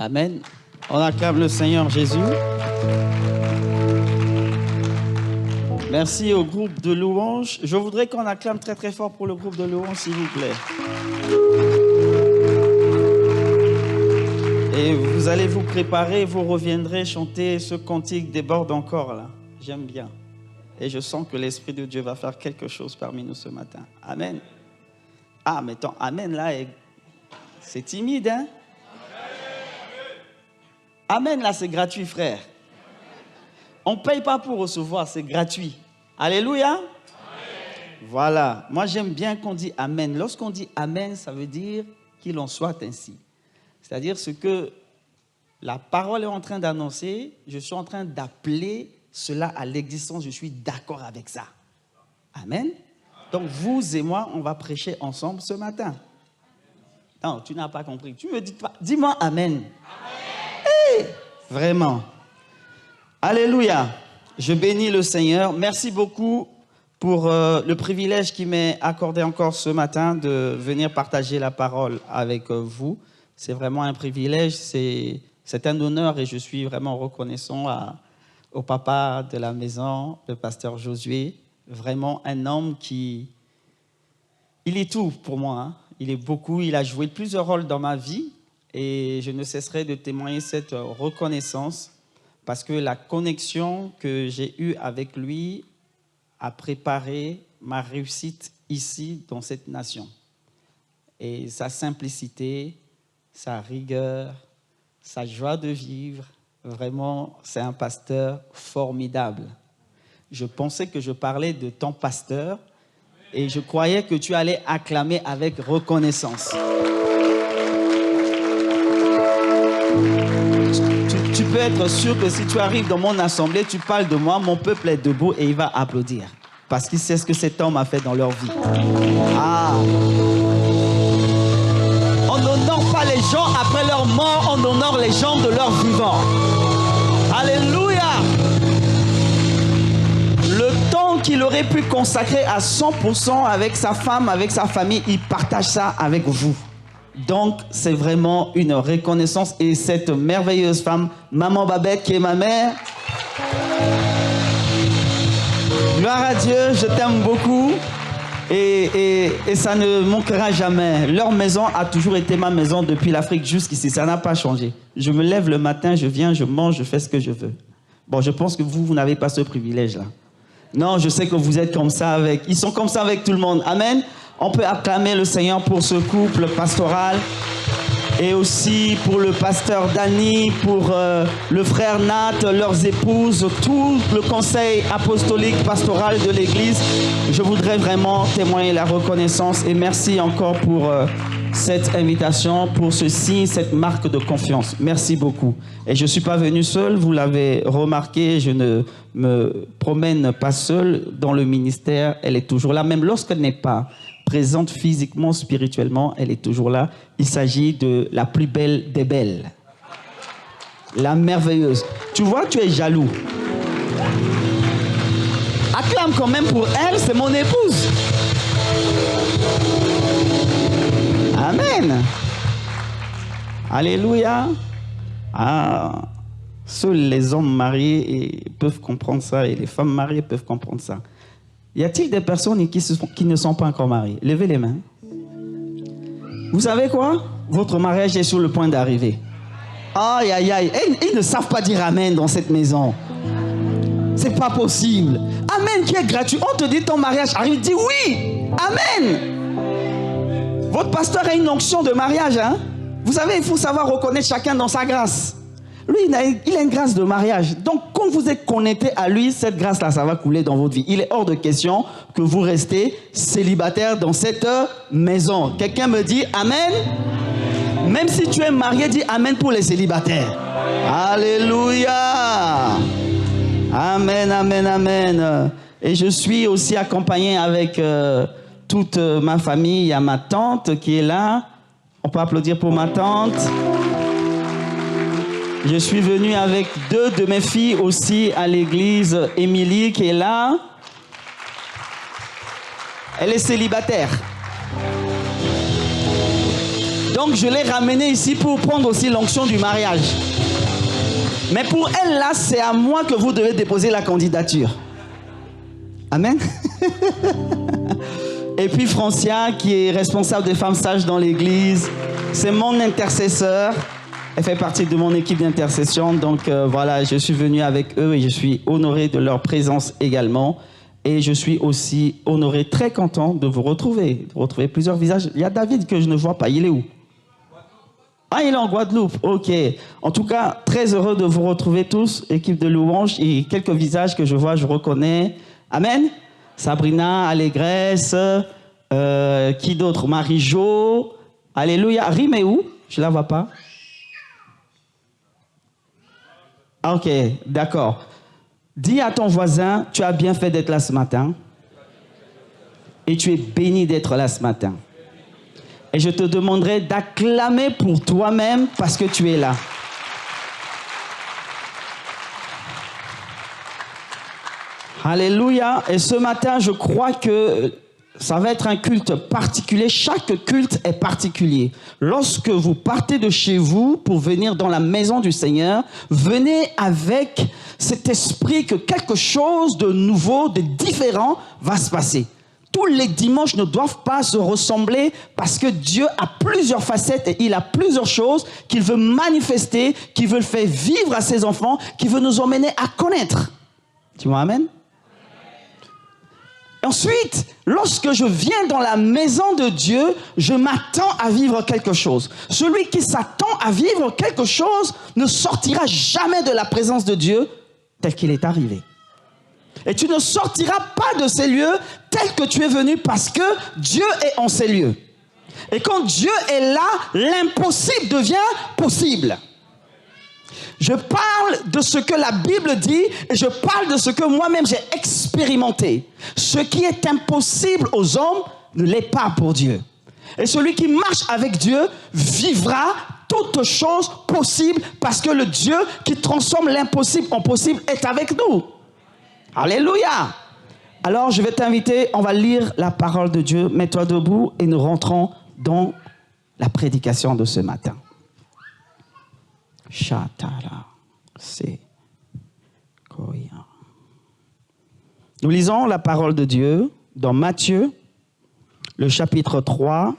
Amen. On acclame le Seigneur Jésus. Merci au groupe de louanges. Je voudrais qu'on acclame très très fort pour le groupe de louanges, s'il vous plaît. Et vous allez vous préparer, vous reviendrez chanter ce cantique déborde encore là. J'aime bien. Et je sens que l'Esprit de Dieu va faire quelque chose parmi nous ce matin. Amen. Ah, mais ton Amen là, c'est timide, hein? Amen là, c'est gratuit, frère. On ne paye pas pour recevoir, c'est gratuit. Alléluia. Amen. Voilà. Moi, j'aime bien qu'on dise Amen. Lorsqu'on dit Amen, ça veut dire qu'il en soit ainsi. C'est-à-dire ce que la parole est en train d'annoncer, je suis en train d'appeler cela à l'existence. Je suis d'accord avec ça. Amen. Donc, vous et moi, on va prêcher ensemble ce matin. Non, tu n'as pas compris. Tu me dis pas. Dis-moi Amen. Amen. Hey, vraiment. Alléluia. Je bénis le Seigneur. Merci beaucoup pour le privilège qui m'est accordé encore ce matin de venir partager la parole avec vous. C'est vraiment un privilège, c'est un honneur et je suis vraiment reconnaissant au papa de la maison, le pasteur Josué. Vraiment un homme qui... Il est tout pour moi, hein. Il est beaucoup, il a joué plusieurs rôles dans ma vie et je ne cesserai de témoigner cette reconnaissance parce que la connexion que j'ai eue avec lui a préparé ma réussite ici dans cette nation. Et sa simplicité, sa rigueur, sa joie de vivre, vraiment, c'est un pasteur formidable. Je pensais que je parlais de ton pasteur et je croyais que tu allais acclamer avec reconnaissance. Tu peux être sûr que si tu arrives dans mon assemblée, tu parles de moi, mon peuple est debout et il va applaudir. Parce qu'il sait ce que cet homme a fait dans leur vie. Ah! On n'honore pas les gens après leur mort, on honore les gens de leur vivant. Alléluia! Le temps qu'il aurait pu consacrer à 100% avec sa femme, avec sa famille, il partage ça avec vous. Donc, c'est vraiment une reconnaissance. Et cette merveilleuse femme, Maman Babette, qui est ma mère, gloire à Dieu, je t'aime beaucoup. Et ça ne manquera jamais. Leur maison a toujours été ma maison depuis l'Afrique jusqu'ici. Ça n'a pas changé. Je me lève le matin, je viens, je mange, je fais ce que je veux. Bon, je pense que vous n'avez pas ce privilège-là. Non, je sais que vous êtes comme ça avec... Ils sont comme ça avec tout le monde. Amen. On peut acclamer le Seigneur pour ce couple pastoral. Et aussi pour le pasteur Danny, pour le frère Nat, leurs épouses, tout le conseil apostolique pastoral de l'Église. Je voudrais vraiment témoigner la reconnaissance et merci encore pour cette invitation, pour ce signe, cette marque de confiance. Merci beaucoup. Et je ne suis pas venu seul, vous l'avez remarqué, je ne me promène pas seul dans le ministère. Elle est toujours là, même lorsqu'elle n'est pas présente physiquement, spirituellement, elle est toujours là. Il s'agit de la plus belle des belles. La merveilleuse. Tu vois, tu es jaloux. Acclame quand même pour elle, c'est mon épouse. Amen. Alléluia. Ah, seuls les hommes mariés peuvent comprendre ça et les femmes mariées peuvent comprendre ça. Y a-t-il des personnes qui ne sont pas encore mariées? Levez les mains. Vous savez quoi? Votre mariage est sur le point d'arriver. Aïe, aïe, aïe. Ils ne savent pas dire Amen dans cette maison. C'est pas possible. Amen qui est gratuit. On te dit ton mariage arrive. Dis oui. Amen. Votre pasteur a une onction de mariage. Hein? Vous savez, il faut savoir reconnaître chacun dans sa grâce. Lui, il a une grâce de mariage. Donc, quand vous êtes connecté à lui, cette grâce-là, ça va couler dans votre vie. Il est hors de question que vous restez célibataire dans cette maison. Quelqu'un me dit Amen. Même si tu es marié, dis Amen pour les célibataires. Alléluia. Amen, amen, amen. Et je suis aussi accompagné avec toute ma famille. Il y a ma tante qui est là. On peut applaudir pour ma tante. Je suis venu avec 2 de mes filles aussi à l'église. Émilie qui est là. Elle est célibataire. Donc je l'ai ramenée ici pour prendre aussi l'onction du mariage. Mais pour elle là, c'est à moi que vous devez déposer la candidature. Amen. Et puis Francia, qui est responsable des femmes sages dans l'église, c'est mon intercesseur. Elle fait partie de mon équipe d'intercession. Donc voilà, je suis venu avec eux et je suis honoré de leur présence également. Et je suis aussi honoré, très content de vous retrouver plusieurs visages. Il y a David que je ne vois pas. Il est où? Ah, il est en Guadeloupe. Ok. En tout cas, très heureux de vous retrouver tous, équipe de louanges. Et quelques visages que je vois, je reconnais. Amen. Sabrina, Allégresse, qui d'autre? Marie-Jo. Alléluia. Rime est où? Je ne la vois pas. Ah, ok, d'accord. Dis à ton voisin, tu as bien fait d'être là ce matin. Et tu es béni d'être là ce matin. Et je te demanderai d'acclamer pour toi-même parce que tu es là. Alléluia. Et ce matin, je crois que ça va être un culte particulier. Chaque culte est particulier. Lorsque vous partez de chez vous pour venir dans la maison du Seigneur, venez avec cet esprit que quelque chose de nouveau, de différent va se passer. Tous les dimanches ne doivent pas se ressembler parce que Dieu a plusieurs facettes et il a plusieurs choses qu'il veut manifester, qu'il veut faire vivre à ses enfants, qu'il veut nous emmener à connaître. Tu vois, amen? Ensuite, lorsque je viens dans la maison de Dieu, je m'attends à vivre quelque chose. Celui qui s'attend à vivre quelque chose ne sortira jamais de la présence de Dieu tel qu'il est arrivé. Et tu ne sortiras pas de ces lieux tels que tu es venu parce que Dieu est en ces lieux. Et quand Dieu est là, l'impossible devient possible. Je parle de ce que la Bible dit et je parle de ce que moi-même j'ai expérimenté. Ce qui est impossible aux hommes ne l'est pas pour Dieu. Et celui qui marche avec Dieu vivra toutes choses possibles parce que le Dieu qui transforme l'impossible en possible est avec nous. Alléluia. Alors je vais t'inviter, on va lire la parole de Dieu. Mets-toi debout et nous rentrons dans la prédication de ce matin. Nous lisons la parole de Dieu dans Matthieu, le chapitre 3,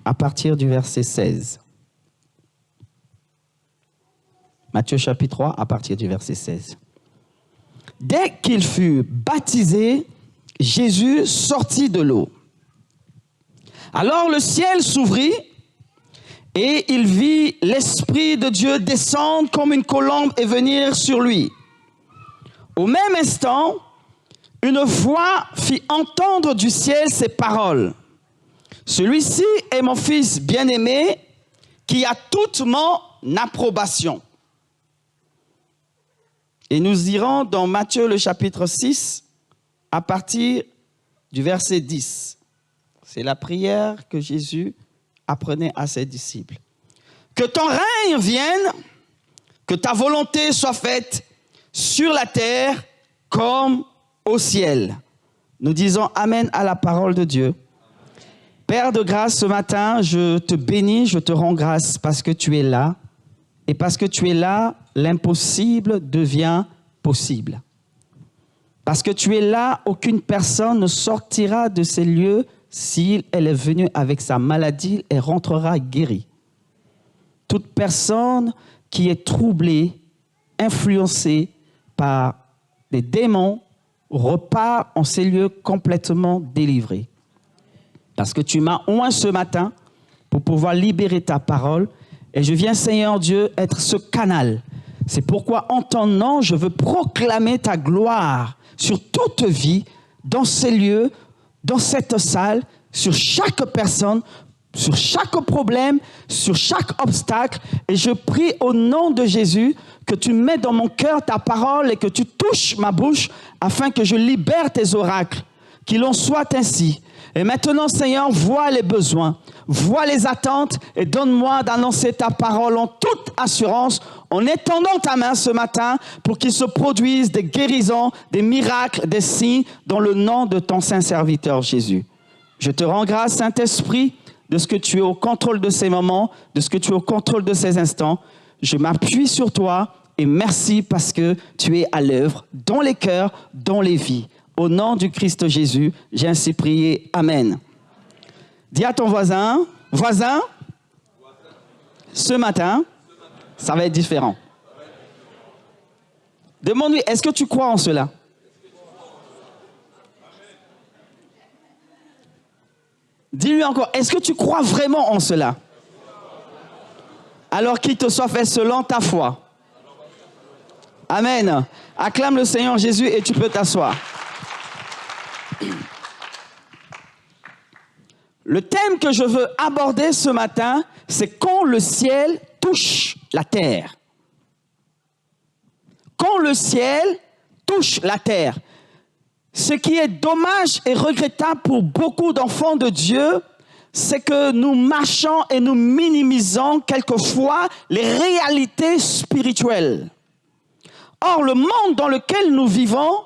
à partir du verset 16. Matthieu chapitre 3, à partir du verset 16. Dès qu'il fut baptisé, Jésus sortit de l'eau. Alors le ciel s'ouvrit, et il vit l'Esprit de Dieu descendre comme une colombe et venir sur lui. Au même instant, une voix fit entendre du ciel ces paroles. Celui-ci est mon fils bien-aimé, qui a toute mon approbation. Et nous irons dans Matthieu le chapitre 6, à partir du verset 10. C'est la prière que Jésus apprenez à ses disciples. Que ton règne vienne, que ta volonté soit faite sur la terre comme au ciel. Nous disons Amen à la parole de Dieu. Père de grâce, ce matin, je te bénis, je te rends grâce parce que tu es là. Et parce que tu es là, l'impossible devient possible. Parce que tu es là, aucune personne ne sortira de ces lieux. Si elle est venue avec sa maladie, elle rentrera guérie. Toute personne qui est troublée, influencée par des démons, repart en ces lieux complètement délivrée. Parce que tu m'as oint ce matin pour pouvoir libérer ta parole. Et je viens, Seigneur Dieu, être ce canal. C'est pourquoi, en ton nom, je veux proclamer ta gloire sur toute vie, dans ces lieux, dans cette salle, sur chaque personne, sur chaque problème, sur chaque obstacle. Et je prie au nom de Jésus que tu mets dans mon cœur ta parole et que tu touches ma bouche afin que je libère tes oracles. Qu'il en soit ainsi. Et maintenant, Seigneur, vois les besoins, vois les attentes et donne-moi d'annoncer ta parole en toute assurance, en étendant ta main ce matin pour qu'il se produise des guérisons, des miracles, des signes dans le nom de ton saint serviteur Jésus. Je te rends grâce, Saint-Esprit, de ce que tu es au contrôle de ces moments, de ce que tu es au contrôle de ces instants. Je m'appuie sur toi et merci parce que tu es à l'œuvre dans les cœurs, dans les vies. Au nom du Christ Jésus, j'ai ainsi prié. Amen. Dis à ton voisin, voisin, ce matin, ça va être différent. Demande-lui, est-ce que tu crois en cela? Dis-lui encore, est-ce que tu crois vraiment en cela? Alors qu'il te soit fait selon ta foi. Amen. Acclame le Seigneur Jésus et tu peux t'asseoir. Le thème que je veux aborder ce matin, c'est quand le ciel touche la terre. Quand le ciel touche la terre. Ce qui est dommage et regrettable pour beaucoup d'enfants de Dieu, c'est que nous marchons et nous minimisons quelquefois les réalités spirituelles. Or, le monde dans lequel nous vivons,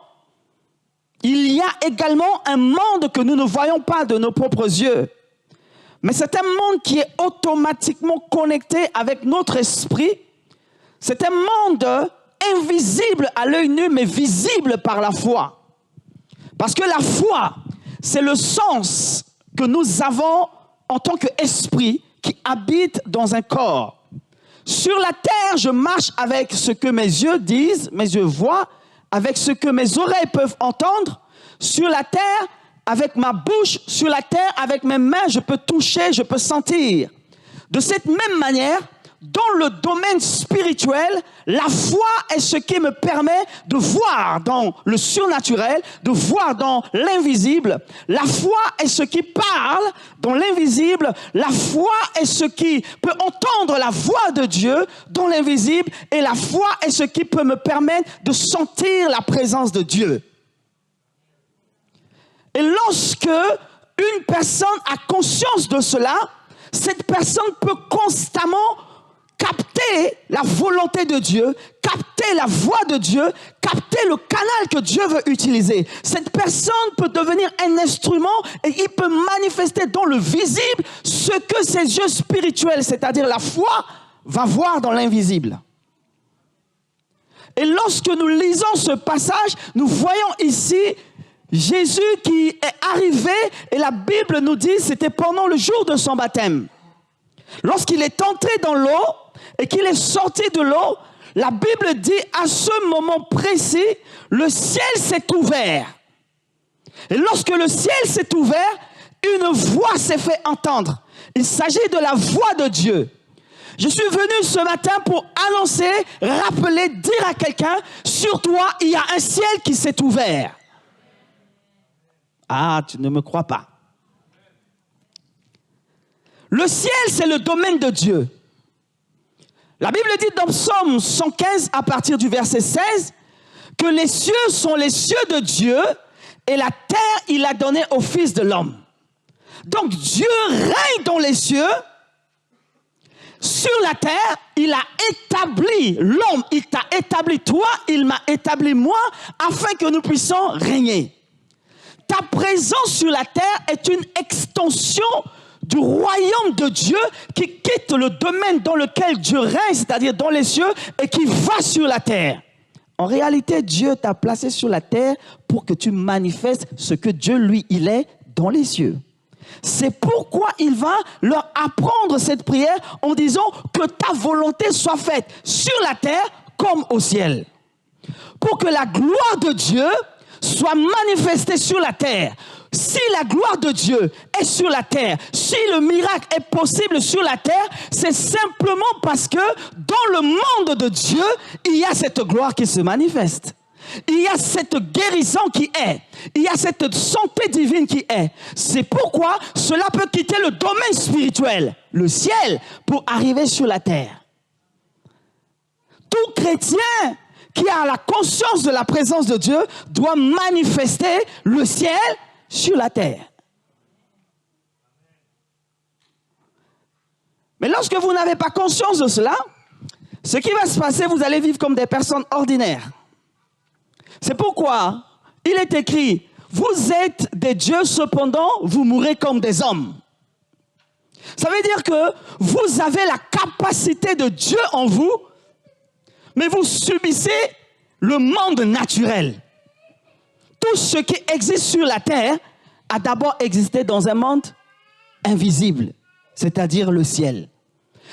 il y a également un monde que nous ne voyons pas de nos propres yeux. Mais c'est un monde qui est automatiquement connecté avec notre esprit. C'est un monde invisible à l'œil nu, mais visible par la foi. Parce que la foi, c'est le sens que nous avons en tant qu'esprit qui habite dans un corps. Sur la terre, je marche avec ce que mes yeux disent, mes yeux voient, avec ce que mes oreilles peuvent entendre. Sur la terre, avec ma bouche, sur la terre, avec mes mains, je peux toucher, je peux sentir. De cette même manière, dans le domaine spirituel, la foi est ce qui me permet de voir dans le surnaturel, de voir dans l'invisible. La foi est ce qui parle dans l'invisible. La foi est ce qui peut entendre la voix de Dieu dans l'invisible. Et la foi est ce qui peut me permettre de sentir la présence de Dieu. Et lorsque une personne a conscience de cela, cette personne peut constamment capter la volonté de Dieu, capter la voix de Dieu, capter le canal que Dieu veut utiliser. Cette personne peut devenir un instrument et il peut manifester dans le visible ce que ses yeux spirituels, c'est-à-dire la foi, va voir dans l'invisible. Et lorsque nous lisons ce passage, nous voyons ici Jésus qui est arrivé et la Bible nous dit que c'était pendant le jour de son baptême. Lorsqu'il est entré dans l'eau et qu'il est sorti de l'eau, la Bible dit à ce moment précis, le ciel s'est ouvert. Et lorsque le ciel s'est ouvert, une voix s'est fait entendre. Il s'agit de la voix de Dieu. Je suis venu ce matin pour annoncer, rappeler, dire à quelqu'un, sur toi, il y a un ciel qui s'est ouvert. Ah, tu ne me crois pas. Le ciel, c'est le domaine de Dieu. La Bible dit dans Psaume 115, à partir du verset 16, que les cieux sont les cieux de Dieu et la terre, il l'a donnée au Fils de l'homme. Donc Dieu règne dans les cieux. Sur la terre, il a établi l'homme, il t'a établi toi, il m'a établi moi, afin que nous puissions régner. Ta présence sur la terre est une extension du royaume de Dieu qui quitte le domaine dans lequel Dieu règne, c'est-à-dire dans les cieux, et qui va sur la terre. En réalité, Dieu t'a placé sur la terre pour que tu manifestes ce que Dieu, lui, il est dans les cieux. C'est pourquoi il va leur apprendre cette prière en disant que ta volonté soit faite sur la terre comme au ciel. Pour que la gloire de Dieu soit manifestée sur la terre. Si la gloire de Dieu est sur la terre, si le miracle est possible sur la terre, c'est simplement parce que dans le monde de Dieu, il y a cette gloire qui se manifeste. Il y a cette guérison qui est. Il y a cette santé divine qui est. C'est pourquoi cela peut quitter le domaine spirituel, le ciel, pour arriver sur la terre. Tout chrétien qui a la conscience de la présence de Dieu doit manifester le ciel sur la terre. Mais lorsque vous n'avez pas conscience de cela, ce qui va se passer, vous allez vivre comme des personnes ordinaires. C'est pourquoi il est écrit, vous êtes des dieux, cependant, vous mourrez comme des hommes. Ça veut dire que vous avez la capacité de Dieu en vous, mais vous subissez le monde naturel. Tout ce qui existe sur la terre a d'abord existé dans un monde invisible, c'est-à-dire le ciel.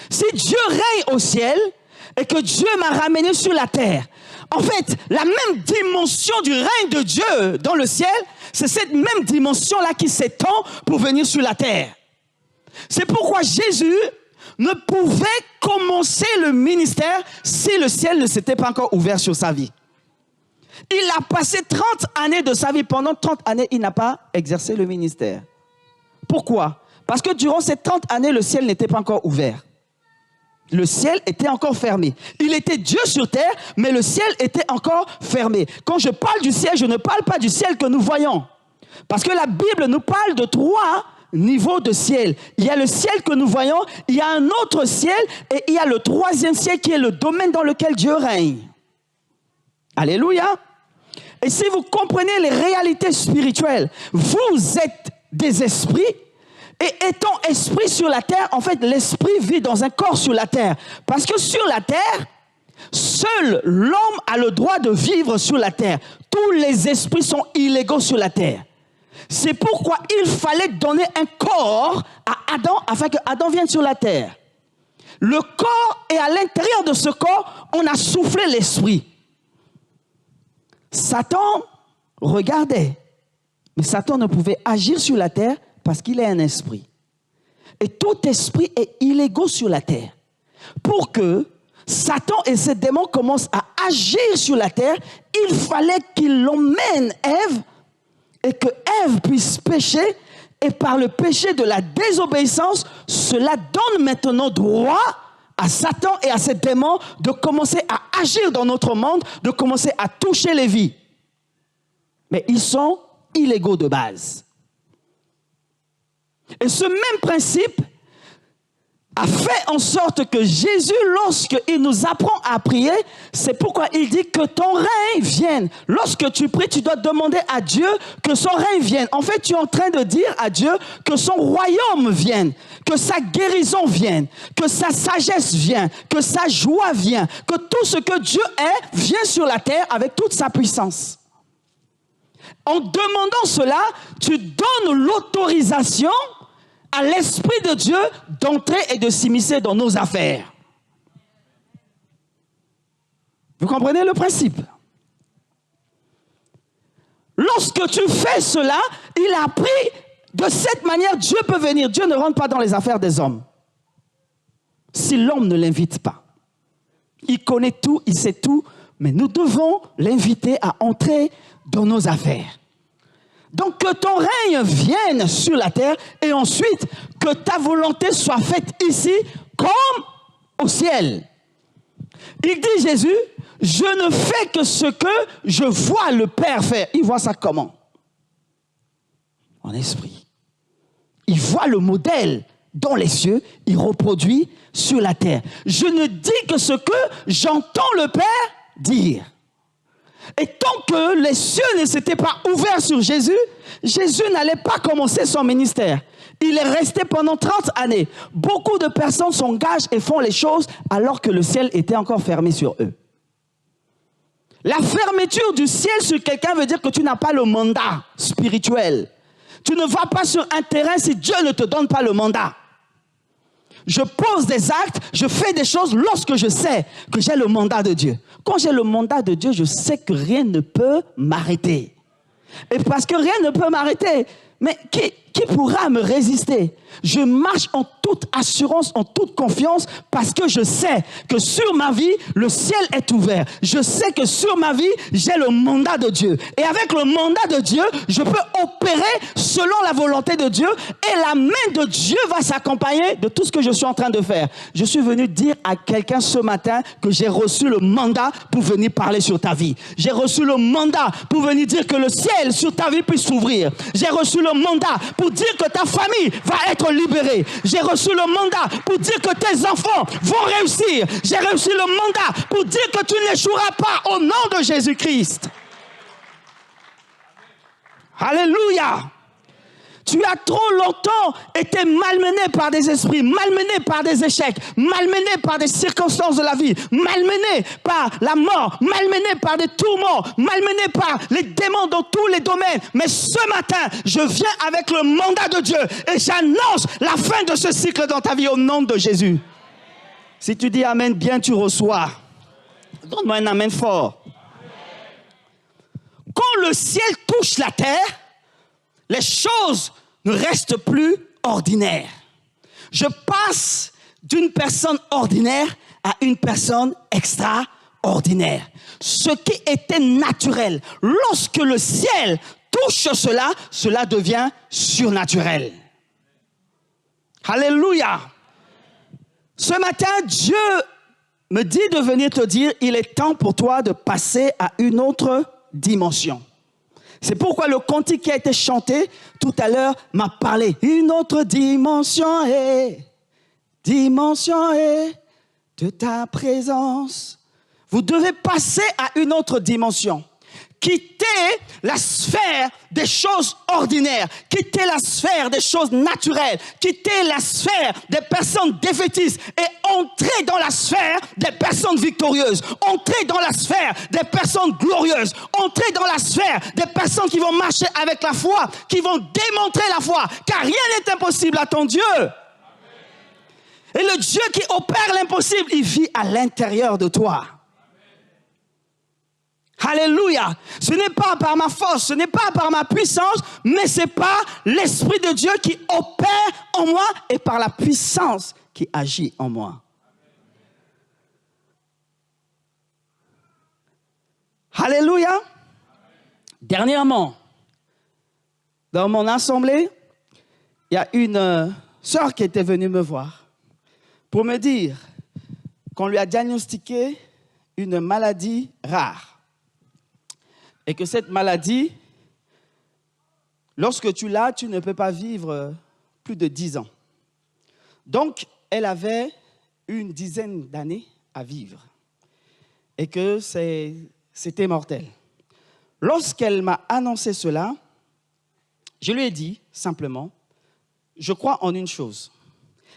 Si Dieu règne au ciel et que Dieu m'a ramené sur la terre, en fait, la même dimension du règne de Dieu dans le ciel, c'est cette même dimension-là qui s'étend pour venir sur la terre. C'est pourquoi Jésus ne pouvait commencer le ministère si le ciel ne s'était pas encore ouvert sur sa vie. Il a passé 30 années de sa vie. Pendant 30 années, il n'a pas exercé le ministère. Pourquoi? Parce que durant ces 30 années, le ciel n'était pas encore ouvert. Le ciel était encore fermé. Il était Dieu sur terre, mais le ciel était encore fermé. Quand je parle du ciel, je ne parle pas du ciel que nous voyons. Parce que la Bible nous parle de 3 niveaux de ciel. Il y a le ciel que nous voyons, il y a un autre ciel, et il y a le 3e ciel qui est le domaine dans lequel Dieu règne. Alléluia. Et si vous comprenez les réalités spirituelles, vous êtes des esprits, et étant esprit sur la terre, en fait, l'esprit vit dans un corps sur la terre. Parce que sur la terre, seul l'homme a le droit de vivre sur la terre. Tous les esprits sont illégaux sur la terre. C'est pourquoi il fallait donner un corps à Adam afin que Adam vienne sur la terre. Le corps, et à l'intérieur de ce corps, on a soufflé l'esprit. Satan regardait, mais Satan ne pouvait agir sur la terre parce qu'il est un esprit. Et tout esprit est illégaux sur la terre. Pour que Satan et ses démons commencent à agir sur la terre, il fallait qu'il emmène Ève et que Ève puisse pécher. Et par le péché de la désobéissance, cela donne maintenant droit à Satan et à ses démons de commencer à agir dans notre monde, de commencer à toucher les vies. Mais ils sont illégaux de base. Et ce même principe a fait en sorte que Jésus, lorsqu'il nous apprend à prier, c'est pourquoi il dit que ton règne vienne. Lorsque tu pries, tu dois demander à Dieu que son règne vienne. En fait, tu es en train de dire à Dieu que son royaume vienne, que sa guérison vienne, que sa sagesse vienne, que sa joie vienne, que tout ce que Dieu est vient sur la terre avec toute sa puissance. En demandant cela, tu donnes l'autorisation à l'Esprit de Dieu d'entrer et de s'immiscer dans nos affaires. Vous comprenez le principe? Lorsque tu fais cela, il a appris de cette manière, Dieu peut venir. Dieu ne rentre pas dans les affaires des hommes. Si l'homme ne l'invite pas. Il connaît tout, il sait tout, mais nous devons l'inviter à entrer dans nos affaires. Donc que ton règne vienne sur la terre et ensuite que ta volonté soit faite ici comme au ciel. Il dit Jésus, je ne fais que ce que je vois le Père faire. Il voit ça comment? En esprit. Il voit le modèle dans les cieux, il reproduit sur la terre. Je ne dis que ce que j'entends le Père dire. Et tant que les cieux ne s'étaient pas ouverts sur Jésus, Jésus n'allait pas commencer son ministère. Il est resté pendant 30 années. Beaucoup de personnes s'engagent et font les choses alors que le ciel était encore fermé sur eux. La fermeture du ciel sur quelqu'un veut dire que tu n'as pas le mandat spirituel. Tu ne vas pas sur un terrain si Dieu ne te donne pas le mandat. Je pose des actes, je fais des choses lorsque je sais que j'ai le mandat de Dieu. Quand j'ai le mandat de Dieu, je sais que rien ne peut m'arrêter. Et parce que rien ne peut m'arrêter, mais qui pourra me résister? Je marche en toute assurance, en toute confiance, parce que je sais que sur ma vie, le ciel est ouvert. Je sais que sur ma vie, j'ai le mandat de Dieu. Et avec le mandat de Dieu, je peux opérer selon la volonté de Dieu. Et la main de Dieu va s'accompagner de tout ce que je suis en train de faire. Je suis venu dire à quelqu'un ce matin que j'ai reçu le mandat pour venir parler sur ta vie. J'ai reçu le mandat pour venir dire que le ciel sur ta vie puisse s'ouvrir. J'ai reçu le mandat pour dire que ta famille va être libérée. J'ai reçu le mandat pour dire que tes enfants vont réussir. J'ai reçu le mandat pour dire que tu n'échoueras pas au nom de Jésus-Christ. Alléluia. Tu as trop longtemps été malmené par des esprits, malmené par des échecs, malmené par des circonstances de la vie, malmené par la mort, malmené par des tourments, malmené par les démons dans tous les domaines. Mais ce matin, je viens avec le mandat de Dieu et j'annonce la fin de ce cycle dans ta vie au nom de Jésus. Si tu dis amen, bien tu reçois. Donne-moi un amen fort. Quand le ciel touche la terre, les choses ne restent plus ordinaires. Je passe d'une personne ordinaire à une personne extraordinaire. Ce qui était naturel, lorsque le ciel touche cela, cela devient surnaturel. Alléluia. Ce matin, Dieu me dit de venir te dire, il est temps pour toi de passer à une autre dimension. C'est pourquoi le cantique qui a été chanté tout à l'heure m'a parlé. Une autre dimension est de ta présence. Vous devez passer à une autre dimension. Quitter la sphère des choses ordinaires, quitter la sphère des choses naturelles, quitter la sphère des personnes défaitistes et entrer dans la sphère des personnes victorieuses, entrer dans la sphère des personnes glorieuses, entrer dans la sphère des personnes qui vont marcher avec la foi, qui vont démontrer la foi, car rien n'est impossible à ton Dieu. Et le Dieu qui opère l'impossible, il vit à l'intérieur de toi. Alléluia. Ce n'est pas par ma force, ce n'est pas par ma puissance, mais c'est par l'Esprit de Dieu qui opère en moi et par la puissance qui agit en moi. Alléluia. Dernièrement, dans mon assemblée, il y a une sœur qui était venue me voir pour me dire qu'on lui a diagnostiqué une maladie rare. Et que cette maladie, lorsque tu l'as, tu ne peux pas vivre plus de 10 ans. Donc, elle avait une dizaine d'années à vivre. Et que c'était mortel. Lorsqu'elle m'a annoncé cela, je lui ai dit simplement, je crois en une chose.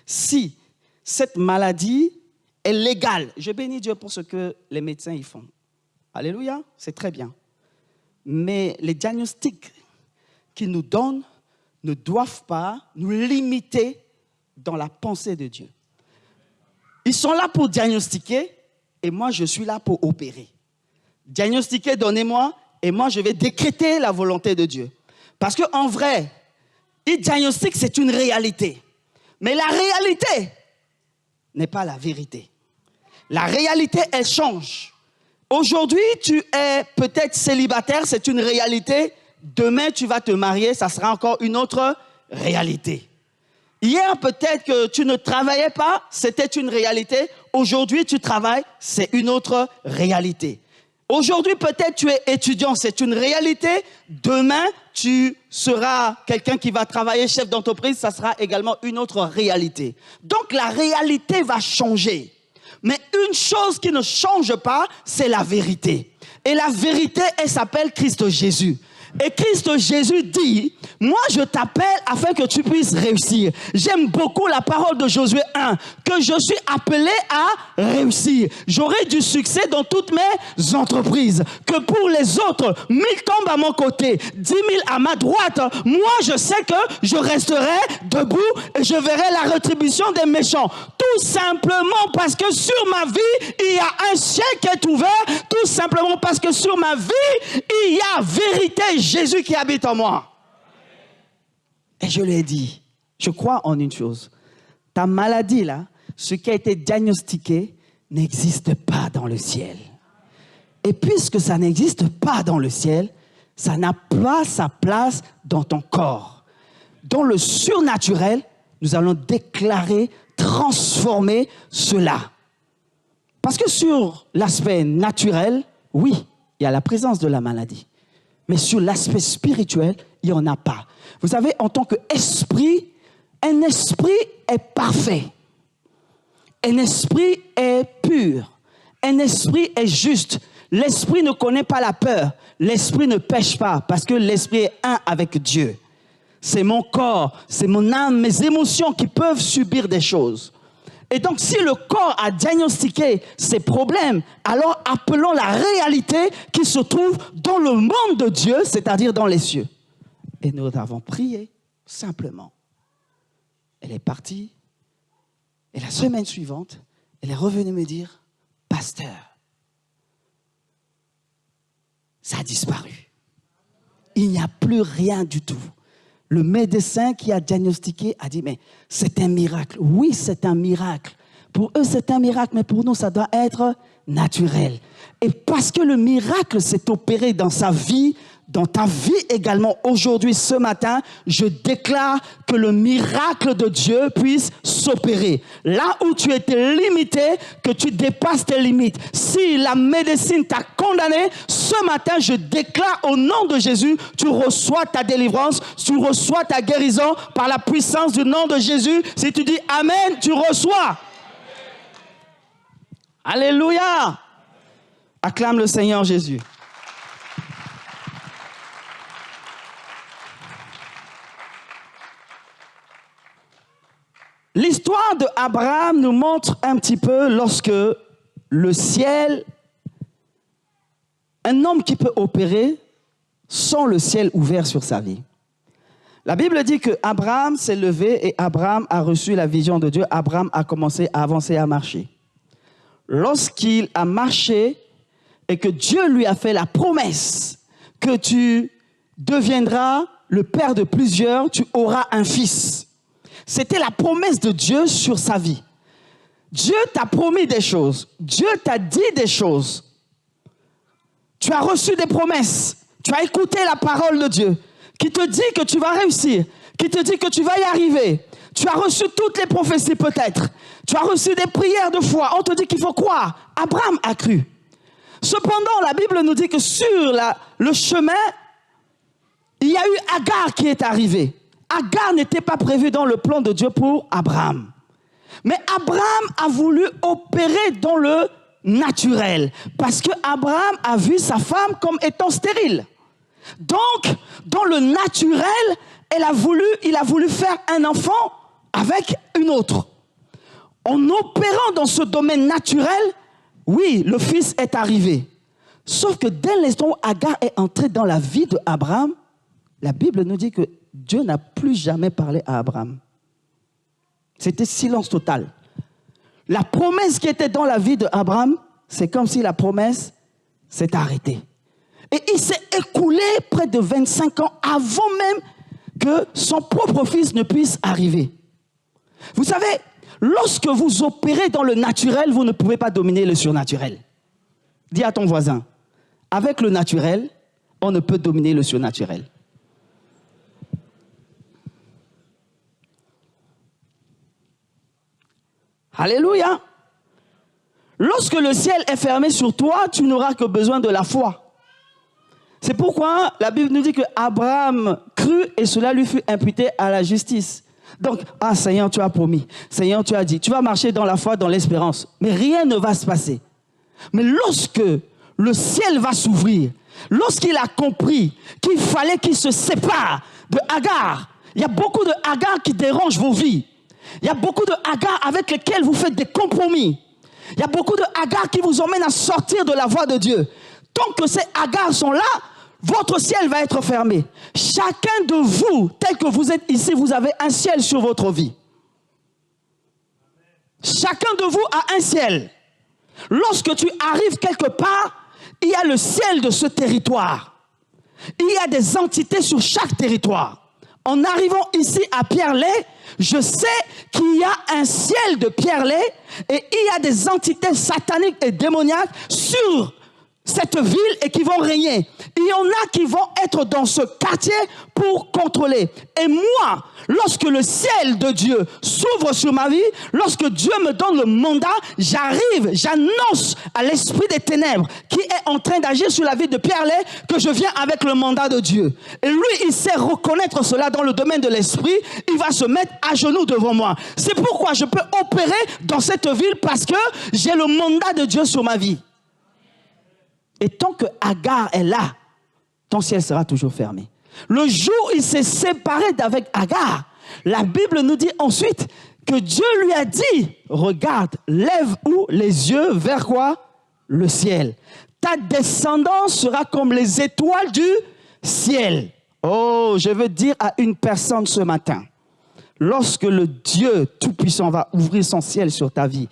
Si cette maladie est légale, je bénis Dieu pour ce que les médecins y font. Alléluia, c'est très bien. Mais les diagnostics qu'ils nous donnent ne doivent pas nous limiter dans la pensée de Dieu. Ils sont là pour diagnostiquer et moi je suis là pour opérer. Diagnostiquer, donnez-moi, et moi je vais décréter la volonté de Dieu. Parce qu'en vrai, il diagnostique, c'est une réalité. Mais la réalité n'est pas la vérité. La réalité, elle change. Aujourd'hui, tu es peut-être célibataire, c'est une réalité. Demain, tu vas te marier, ça sera encore une autre réalité. Hier, peut-être que tu ne travaillais pas, c'était une réalité. Aujourd'hui, tu travailles, c'est une autre réalité. Aujourd'hui, peut-être tu es étudiant, c'est une réalité. Demain, tu seras quelqu'un qui va travailler chef d'entreprise, ça sera également une autre réalité. Donc, la réalité va changer. Mais une chose qui ne change pas, c'est la vérité. Et la vérité, elle s'appelle Christ Jésus. Et Christ Jésus dit, moi je t'appelle afin que tu puisses réussir. J'aime beaucoup la parole de Josué 1, que je suis appelé à réussir. J'aurai du succès dans toutes mes entreprises. Que pour les autres, 1000 tombent à mon côté, 10 000 à ma droite. Moi je sais que je resterai debout et je verrai la rétribution des méchants. Tout simplement parce que sur ma vie, il y a un ciel qui est ouvert. Tout simplement parce que sur ma vie, il y a vérité. Jésus qui habite en moi. Et je lui ai dit, je crois en une chose. Ta maladie là, ce qui a été diagnostiqué, n'existe pas dans le ciel. Et puisque ça n'existe pas dans le ciel, ça n'a pas sa place dans ton corps. Dans le surnaturel, nous allons déclarer, transformer cela. Parce que sur l'aspect naturel, oui, il y a la présence de la maladie. Mais sur l'aspect spirituel, il n'y en a pas. Vous savez, en tant qu'esprit, un esprit est parfait. Un esprit est pur. Un esprit est juste. L'esprit ne connaît pas la peur. L'esprit ne pêche pas parce que l'esprit est un avec Dieu. c'est mon corps, c'est mon âme, mes émotions qui peuvent subir des choses. Et donc, si le corps a diagnostiqué ces problèmes, alors appelons la réalité qui se trouve dans le monde de Dieu, c'est-à-dire dans les cieux. Et nous avons prié, simplement. Elle est partie, et la semaine suivante, elle est revenue me dire, « Pasteur, ça a disparu. Il n'y a plus rien du tout. » Le médecin qui a diagnostiqué a dit, mais c'est un miracle. Oui, c'est un miracle. Pour eux, c'est un miracle, mais pour nous, ça doit être naturel. Et parce que le miracle s'est opéré dans sa vie, dans ta vie également, aujourd'hui, ce matin, je déclare que le miracle de Dieu puisse s'opérer. Là où tu étais limité, que tu dépasses tes limites. Si la médecine t'a condamné, ce matin, je déclare au nom de Jésus, tu reçois ta délivrance, tu reçois ta guérison par la puissance du nom de Jésus. Si tu dis Amen, tu reçois. Amen. Alléluia. Acclame le Seigneur Jésus. L'histoire d'Abraham nous montre un petit peu lorsque le ciel, un homme qui peut opérer sans le ciel ouvert sur sa vie. La Bible dit que Abraham s'est levé et Abraham a reçu la vision de Dieu. Abraham a commencé à avancer, à marcher. Lorsqu'il a marché et que Dieu lui a fait la promesse que tu deviendras le père de plusieurs, tu auras un fils. C'était la promesse de Dieu sur sa vie. Dieu t'a promis des choses. Dieu t'a dit des choses. Tu as reçu des promesses. Tu as écouté la parole de Dieu qui te dit que tu vas réussir, qui te dit que tu vas y arriver. Tu as reçu toutes les prophéties peut-être. Tu as reçu des prières de foi. On te dit qu'il faut croire. Abraham a cru. Cependant, la Bible nous dit que sur le chemin, il y a eu Agar qui est arrivée. Agar n'était pas prévue dans le plan de Dieu pour Abraham. Mais Abraham a voulu opérer dans le naturel. Parce que Abraham a vu sa femme comme étant stérile. Donc, dans le naturel, il a voulu faire un enfant avec une autre. En opérant dans ce domaine naturel, oui, le fils est arrivé. Sauf que dès l'instant où Agar est entrée dans la vie d'Abraham, la Bible nous dit que Dieu n'a plus jamais parlé à Abraham. C'était silence total. La promesse qui était dans la vie d'Abraham, c'est comme si la promesse s'est arrêtée. Et il s'est écoulé près de 25 ans avant même que son propre fils ne puisse arriver. Vous savez, lorsque vous opérez dans le naturel, vous ne pouvez pas dominer le surnaturel. Dis à ton voisin, avec le naturel, on ne peut dominer le surnaturel. Alléluia. Lorsque le ciel est fermé sur toi, tu n'auras que besoin de la foi. C'est pourquoi la Bible nous dit que Abraham crut et cela lui fut imputé à la justice. Donc, Seigneur, tu as promis. Seigneur, tu as dit. Tu vas marcher dans la foi, dans l'espérance. Mais rien ne va se passer. Mais lorsque le ciel va s'ouvrir, lorsqu'il a compris qu'il fallait qu'il se sépare de Agar, il y a beaucoup de Agar qui dérangent vos vies. Il y a beaucoup de Agar avec lesquels vous faites des compromis. Il y a beaucoup de Agar qui vous emmènent à sortir de la voie de Dieu. Tant que ces Agars sont là, votre ciel va être fermé. Chacun de vous, tel que vous êtes ici, vous avez un ciel sur votre vie. Chacun de vous a un ciel. Lorsque tu arrives quelque part, il y a le ciel de ce territoire. Il y a des entités sur chaque territoire. En arrivant ici à Pierre-Laye, je sais qu'il y a un ciel de Pierre-Laye et il y a des entités sataniques et démoniaques sur cette ville et qui vont régner. Il y en a qui vont être dans ce quartier pour contrôler. Et moi, lorsque le ciel de Dieu s'ouvre sur ma vie, lorsque Dieu me donne le mandat, j'arrive, j'annonce à l'esprit des ténèbres qui est en train d'agir sur la vie de Pierre-Laye que je viens avec le mandat de Dieu. Et lui, il sait reconnaître cela dans le domaine de l'esprit. Il va se mettre à genoux devant moi. C'est pourquoi je peux opérer dans cette ville parce que j'ai le mandat de Dieu sur ma vie. Et tant que Agar est là, ton ciel sera toujours fermé. Le jour où il s'est séparé d'avec Agar, la Bible nous dit ensuite que Dieu lui a dit, regarde, lève où les yeux vers quoi? Le ciel. Ta descendance sera comme les étoiles du ciel. Oh, je veux dire à une personne ce matin, lorsque le Dieu Tout-Puissant va ouvrir son ciel sur ta vie,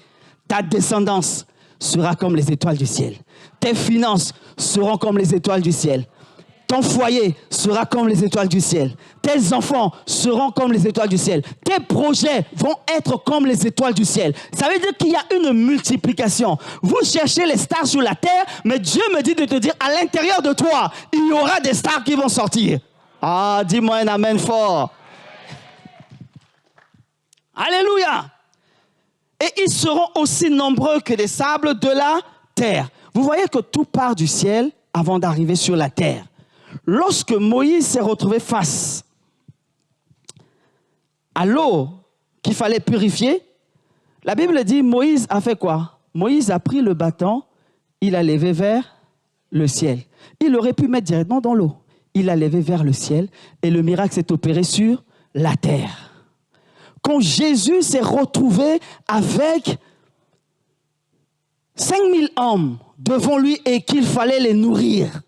ta descendance sera comme les étoiles du ciel. Tes finances seront comme les étoiles du ciel. Ton foyer sera comme les étoiles du ciel. Tes enfants seront comme les étoiles du ciel. Tes projets vont être comme les étoiles du ciel. Ça veut dire qu'il y a une multiplication. Vous cherchez les stars sur la terre, mais Dieu me dit de te dire, à l'intérieur de toi, il y aura des stars qui vont sortir. Ah, dis-moi un amen fort. Alléluia. Et ils seront aussi nombreux que les sables de la terre. Vous voyez que tout part du ciel avant d'arriver sur la terre. Lorsque Moïse s'est retrouvé face à l'eau qu'il fallait purifier, la Bible dit Moïse a fait quoi? Moïse a pris le bâton, il a levé vers le ciel. Il aurait pu mettre directement dans l'eau. Il a levé vers le ciel et le miracle s'est opéré sur la terre. Quand Jésus s'est retrouvé avec 5000 hommes devant lui et qu'il fallait les nourrir,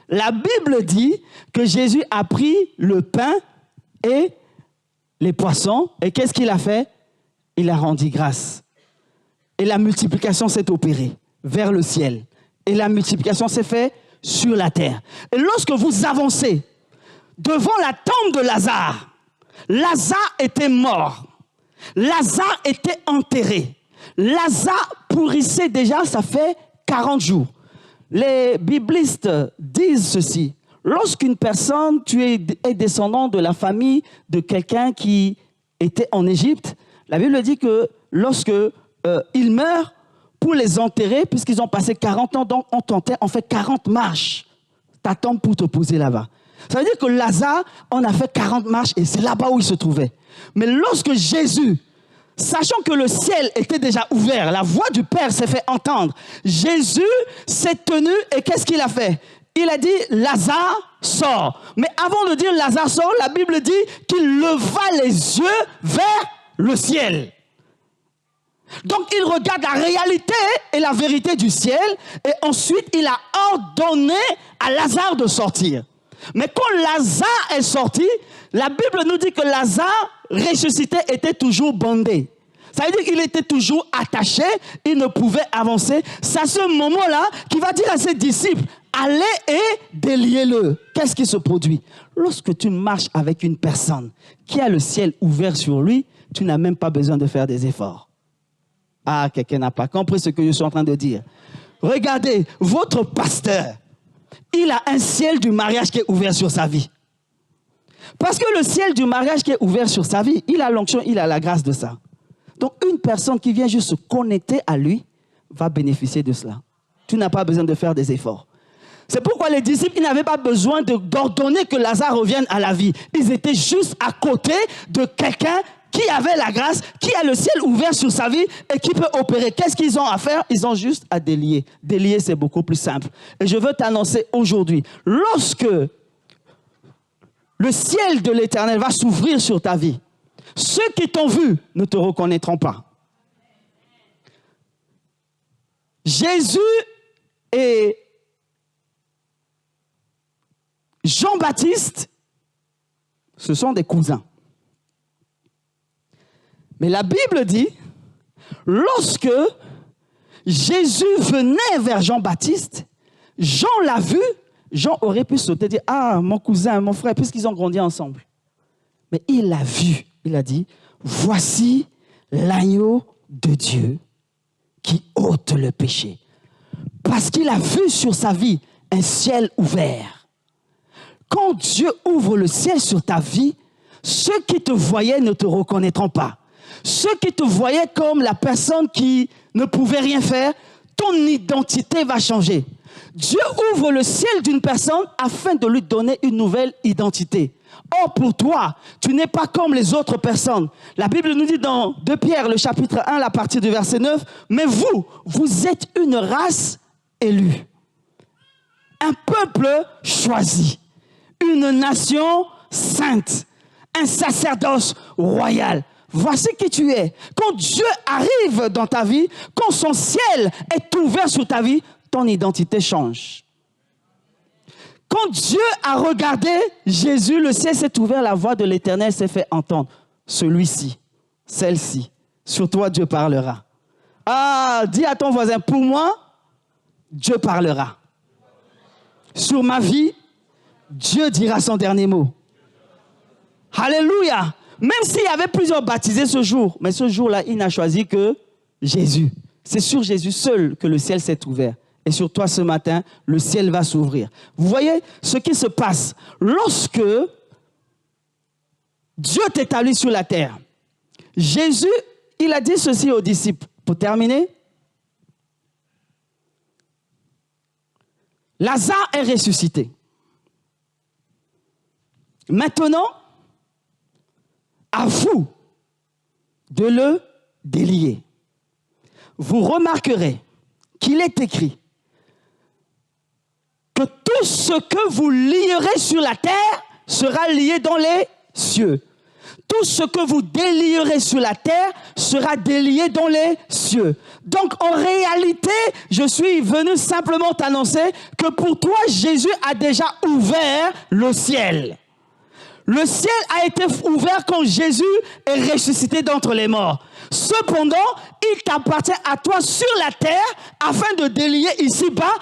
la Bible dit que Jésus a pris le pain et les poissons. Et qu'est-ce qu'il a fait? Il a rendu grâce. Et la multiplication s'est opérée vers le ciel. Et la multiplication s'est faite sur la terre. Et lorsque vous avancez devant la tombe de Lazare, Lazare était mort. Lazare était enterré. Lazare pourrissait déjà, ça fait 40 jours. Les biblistes disent ceci. Lorsqu'une personne, tu es descendant de la famille de quelqu'un qui était en Égypte, la Bible dit que lorsque ils meurent, pour les enterrer, puisqu'ils ont passé 40 ans, donc on fait 40 marches. T'attends pour te poser là-bas. Ça veut dire que Lazare, on a fait 40 marches et c'est là-bas où il se trouvait. Mais lorsque Jésus, sachant que le ciel était déjà ouvert, la voix du Père s'est fait entendre, Jésus s'est tenu et qu'est-ce qu'il a fait? Il a dit, Lazare, sort. Mais avant de dire Lazare, sort, la Bible dit qu'il leva les yeux vers le ciel. Donc, il regarde la réalité et la vérité du ciel et ensuite, il a ordonné à Lazare de sortir. Mais quand Lazare est sorti, la Bible nous dit que Lazare ressuscité était toujours bandé. Ça veut dire qu'il était toujours attaché, il ne pouvait avancer. C'est à ce moment-là qu'il va dire à ses disciples, allez et déliez-le. Qu'est-ce qui se produit? Lorsque tu marches avec une personne qui a le ciel ouvert sur lui, tu n'as même pas besoin de faire des efforts. Ah, quelqu'un n'a pas compris ce que je suis en train de dire. Regardez, votre pasteur, il a un ciel du mariage qui est ouvert sur sa vie. Parce que le ciel du mariage qui est ouvert sur sa vie, il a l'onction, il a la grâce de ça. Donc, une personne qui vient juste se connecter à lui va bénéficier de cela. Tu n'as pas besoin de faire des efforts. C'est pourquoi les disciples, ils n'avaient pas besoin d'ordonner que Lazare revienne à la vie. Ils étaient juste à côté de quelqu'un qui avait la grâce, qui a le ciel ouvert sur sa vie et qui peut opérer. Qu'est-ce qu'ils ont à faire? Ils ont juste à délier. Délier, c'est beaucoup plus simple. Et je veux t'annoncer aujourd'hui, lorsque le ciel de l'Éternel va s'ouvrir sur ta vie, ceux qui t'ont vu ne te reconnaîtront pas. Jésus et Jean-Baptiste, ce sont des cousins. Mais la Bible dit, lorsque Jésus venait vers Jean-Baptiste, Jean l'a vu, Jean aurait pu sauter et dire, ah, mon cousin, mon frère, puisqu'ils ont grandi ensemble. Mais il l'a vu, il a dit, voici l'agneau de Dieu qui ôte le péché. Parce qu'il a vu sur sa vie un ciel ouvert. Quand Dieu ouvre le ciel sur ta vie, ceux qui te voyaient ne te reconnaîtront pas. Ceux qui te voyaient comme la personne qui ne pouvait rien faire, ton identité va changer. Dieu ouvre le ciel d'une personne afin de lui donner une nouvelle identité. Or, pour toi, tu n'es pas comme les autres personnes. La Bible nous dit dans 2 Pierre, le chapitre 1, à partir du verset 9, « Mais vous êtes une race élue, un peuple choisi, une nation sainte, un sacerdoce royal. Voici qui tu es. Quand Dieu arrive dans ta vie, quand son ciel est ouvert sur ta vie, ton identité change. Quand Dieu a regardé Jésus, le ciel s'est ouvert, la voix de l'Éternel s'est fait entendre. Celui-ci, celle-ci, sur toi Dieu parlera. Ah, dis à ton voisin, pour moi, Dieu parlera. Sur ma vie, Dieu dira son dernier mot. Alléluia. Même s'il y avait plusieurs baptisés ce jour, mais ce jour-là, il n'a choisi que Jésus. C'est sur Jésus seul que le ciel s'est ouvert. Et sur toi ce matin, le ciel va s'ouvrir. Vous voyez ce qui se passe lorsque Dieu t'établit sur la terre. Jésus, il a dit ceci aux disciples. Pour terminer, Lazare est ressuscité. Maintenant, à vous de le délier. Vous remarquerez qu'il est écrit que tout ce que vous lierez sur la terre sera lié dans les cieux. Tout ce que vous délierez sur la terre sera délié dans les cieux. Donc, en réalité, je suis venu simplement t'annoncer que pour toi, Jésus a déjà ouvert le ciel. Le ciel a été ouvert quand Jésus est ressuscité d'entre les morts. Cependant, il t'appartient à toi sur la terre afin de délier ici-bas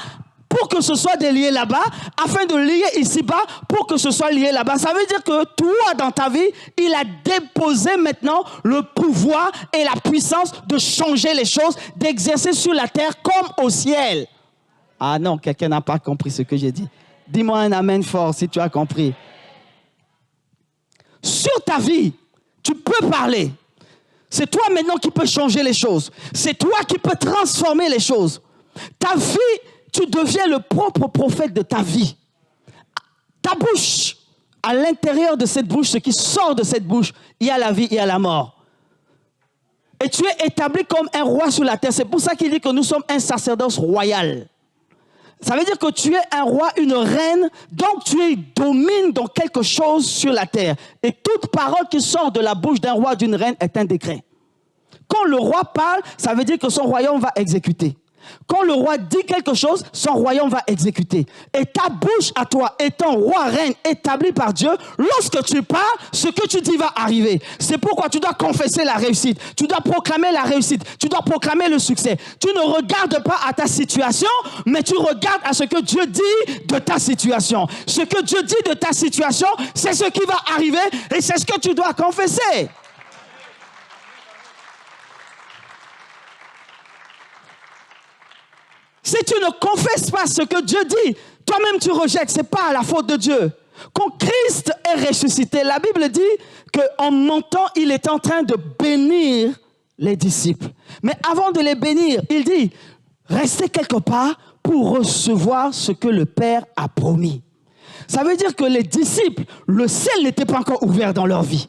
pour que ce soit délié là-bas, afin de lier ici-bas pour que ce soit lié là-bas. Ça veut dire que toi, dans ta vie, il a déposé maintenant le pouvoir et la puissance de changer les choses, d'exercer sur la terre comme au ciel. Ah non, quelqu'un n'a pas compris ce que j'ai dit. Dis-moi un amen fort si tu as compris. Sur ta vie, tu peux parler. C'est toi maintenant qui peux changer les choses. C'est toi qui peux transformer les choses. Ta vie, tu deviens le propre prophète de ta vie. Ta bouche, à l'intérieur de cette bouche, ce qui sort de cette bouche, il y a la vie, il y a la mort. Et tu es établi comme un roi sur la terre. C'est pour ça qu'il dit que nous sommes un sacerdoce royal. Ça veut dire que tu es un roi, une reine, donc tu domines dans quelque chose sur la terre. Et toute parole qui sort de la bouche d'un roi, d'une reine, est un décret. Quand le roi parle, ça veut dire que son royaume va exécuter. Quand le roi dit quelque chose, son royaume va exécuter. Et ta bouche à toi, étant roi, reine, établi par Dieu, lorsque tu parles, ce que tu dis va arriver. C'est pourquoi tu dois confesser la réussite. Tu dois proclamer la réussite. Tu dois proclamer le succès. Tu ne regardes pas à ta situation, mais tu regardes à ce que Dieu dit de ta situation. Ce que Dieu dit de ta situation, c'est ce qui va arriver et c'est ce que tu dois confesser. Si tu ne confesses pas ce que Dieu dit, toi-même tu rejettes, ce n'est pas la faute de Dieu. Quand Christ est ressuscité, la Bible dit qu'en montant, il est en train de bénir les disciples. Mais avant de les bénir, il dit, restez quelque part pour recevoir ce que le Père a promis. Ça veut dire que les disciples, le ciel n'était pas encore ouvert dans leur vie.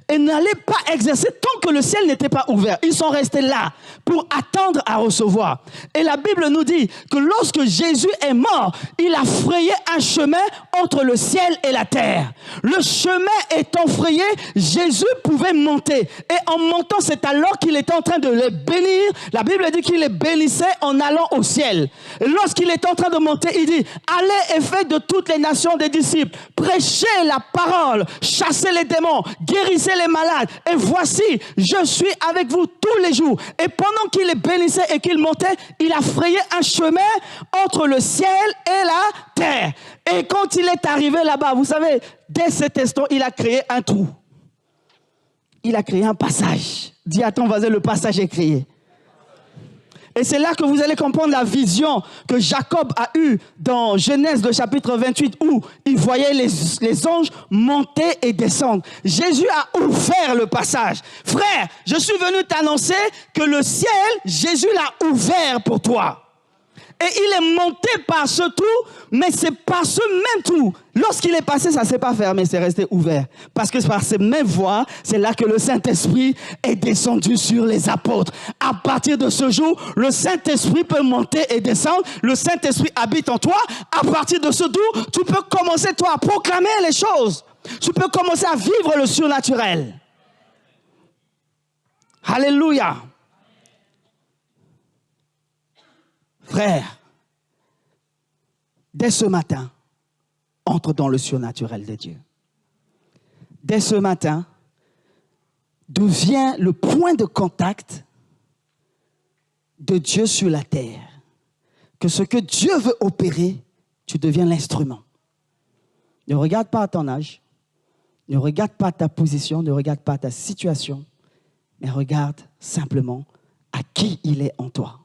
Et n'allaient pas exercer tant que le ciel n'était pas ouvert. Ils sont restés là pour attendre à recevoir. Et la Bible nous dit que lorsque Jésus est mort, il a frayé un chemin entre le ciel et la terre. Le chemin étant frayé, Jésus pouvait monter. Et en montant, c'est alors qu'il était en train de les bénir. La Bible dit qu'il les bénissait en allant au ciel. Et lorsqu'il est en train de monter, il dit, allez et faites de toutes les nations des disciples. Prêchez la parole, chassez les démons, guérissez les malades. Et voici, je suis avec vous tous les jours. Et pendant qu'il les bénissait et qu'il montait, il a frayé un chemin entre le ciel et la terre. Et quand il est arrivé là-bas, vous savez, dès cet instant, il a créé un trou. Il a créé un passage. Dis à ton voisin, le passage est créé. Et c'est là que vous allez comprendre la vision que Jacob a eue dans Genèse, le chapitre 28, où il voyait les anges monter et descendre. Jésus a ouvert le passage. Frère, je suis venu t'annoncer que le ciel, Jésus l'a ouvert pour toi. Et il est monté par ce trou, mais c'est par ce même trou. Lorsqu'il est passé, ça ne s'est pas fermé, c'est resté ouvert. Parce que par ces mêmes voies, c'est là que le Saint-Esprit est descendu sur les apôtres. À partir de ce jour, le Saint-Esprit peut monter et descendre. Le Saint-Esprit habite en toi. À partir de ce jour, tu peux commencer, toi, à proclamer les choses. Tu peux commencer à vivre le surnaturel. Alléluia. Frère, dès ce matin, entre dans le surnaturel de Dieu. Dès ce matin, deviens le point de contact de Dieu sur la terre. Que ce que Dieu veut opérer, tu deviens l'instrument. Ne regarde pas à ton âge, ne regarde pas ta position, ne regarde pas ta situation, mais regarde simplement à qui il est en toi.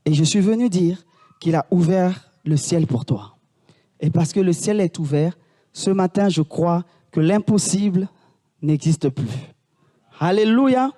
Et je suis venu dire qu'il a ouvert le ciel pour toi. Et parce que le ciel est ouvert, ce matin, je crois que l'impossible n'existe plus. Alléluia.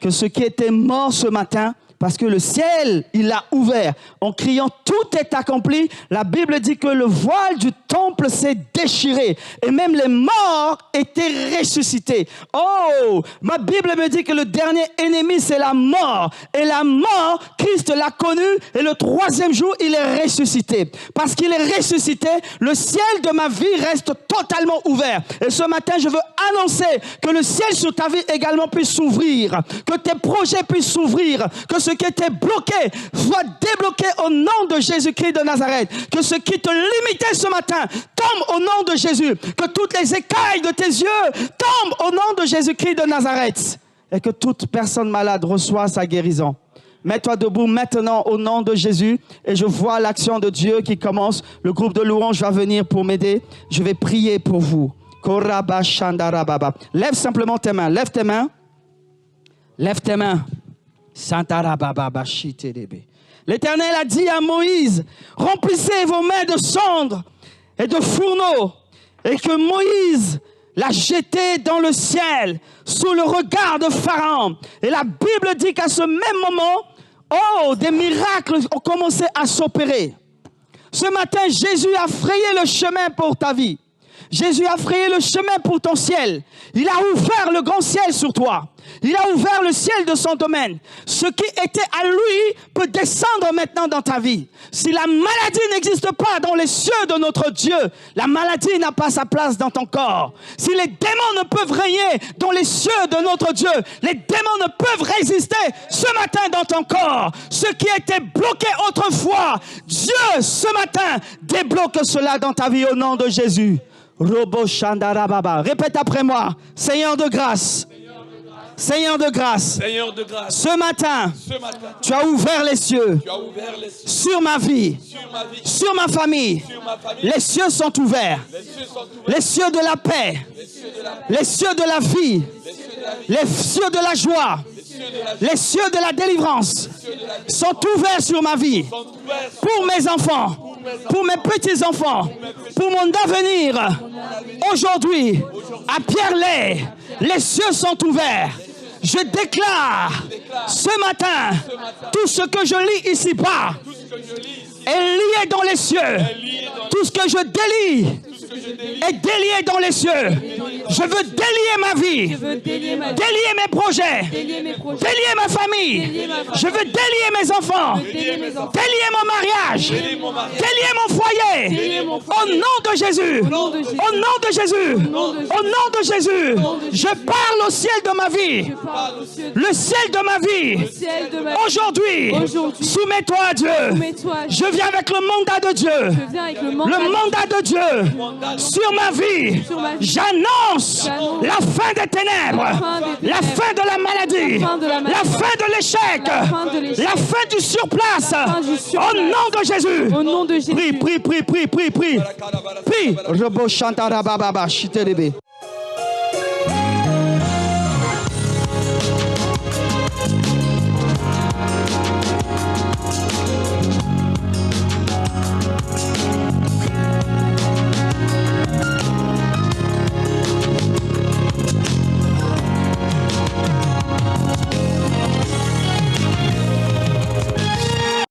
Que ce qui était mort ce matin, parce que le ciel, il l'a ouvert. En criant, tout est accompli. La Bible dit que le voile du temple s'est déchiré. Et même les morts étaient ressuscités. Oh, ma Bible me dit que le dernier ennemi, c'est la mort. Et la mort, Christ l'a connu. Et le troisième jour, il est ressuscité. Parce qu'il est ressuscité, le ciel de ma vie reste totalement ouvert. Et ce matin, je veux annoncer que le ciel sur ta vie également puisse s'ouvrir. Que tes projets puissent s'ouvrir. Que ce qui était bloqué soit débloqué au nom de Jésus-Christ de Nazareth. Que ce qui te limitait ce matin tombe au nom de Jésus. Que toutes les écailles de tes yeux tombent au nom de Jésus-Christ de Nazareth. Et que toute personne malade reçoive sa guérison. Mets-toi debout maintenant au nom de Jésus. Et je vois l'action de Dieu qui commence. Le groupe de louanges va venir pour m'aider. Je vais prier pour vous. Lève simplement tes mains. Lève tes mains. Lève tes mains. L'Éternel a dit à Moïse, remplissez vos mains de cendres et de fourneaux, et que Moïse l'a jeté dans le ciel sous le regard de Pharaon. Et la Bible dit qu'à ce même moment, des miracles ont commencé à s'opérer. Ce matin, Jésus a frayé le chemin pour ta vie. Jésus a frayé le chemin pour ton ciel. Il a ouvert le grand ciel sur toi. Il a ouvert le ciel de son domaine. Ce qui était à lui peut descendre maintenant dans ta vie. Si la maladie n'existe pas dans les cieux de notre Dieu, la maladie n'a pas sa place dans ton corps. Si les démons ne peuvent régner dans les cieux de notre Dieu, les démons ne peuvent résister ce matin dans ton corps. Ce qui était bloqué autrefois, Dieu ce matin débloque cela dans ta vie au nom de Jésus. Robo Shandarababa. Répète après moi. Seigneur de grâce. Seigneur de grâce. Seigneur de grâce. Ce matin, tu as ouvert les cieux. Sur ma vie. Sur ma famille. Les cieux sont ouverts. Les cieux de la paix. Les cieux de la vie. Les cieux de la joie. Les cieux de la délivrance sont ouverts sur ma vie. Pour mes enfants. Pour mes petits-enfants. Pour mon avenir. Aujourd'hui, à Pierre-Lay, les cieux sont ouverts. Je déclare ce matin, tout ce que je lis ici-bas est lié dans les cieux. Tout ce que je délie est délié dans les cieux. Je veux délier ma vie, délier mes projets, délier ma famille. Je veux délier mes enfants, délier mon mariage, délier mon foyer. Au nom de Jésus, au nom de Jésus, au nom de Jésus, je parle au ciel de ma vie. Le ciel de ma vie. Aujourd'hui, soumets-toi à Dieu. Je viens avec le mandat de Dieu. Le mandat de Dieu sur ma vie. J'annonce la fin des ténèbres, la fin de la maladie, la fin de l'échec, la fin du surplace. Au nom de Jésus. Au nom de Jésus. Prie. Prie.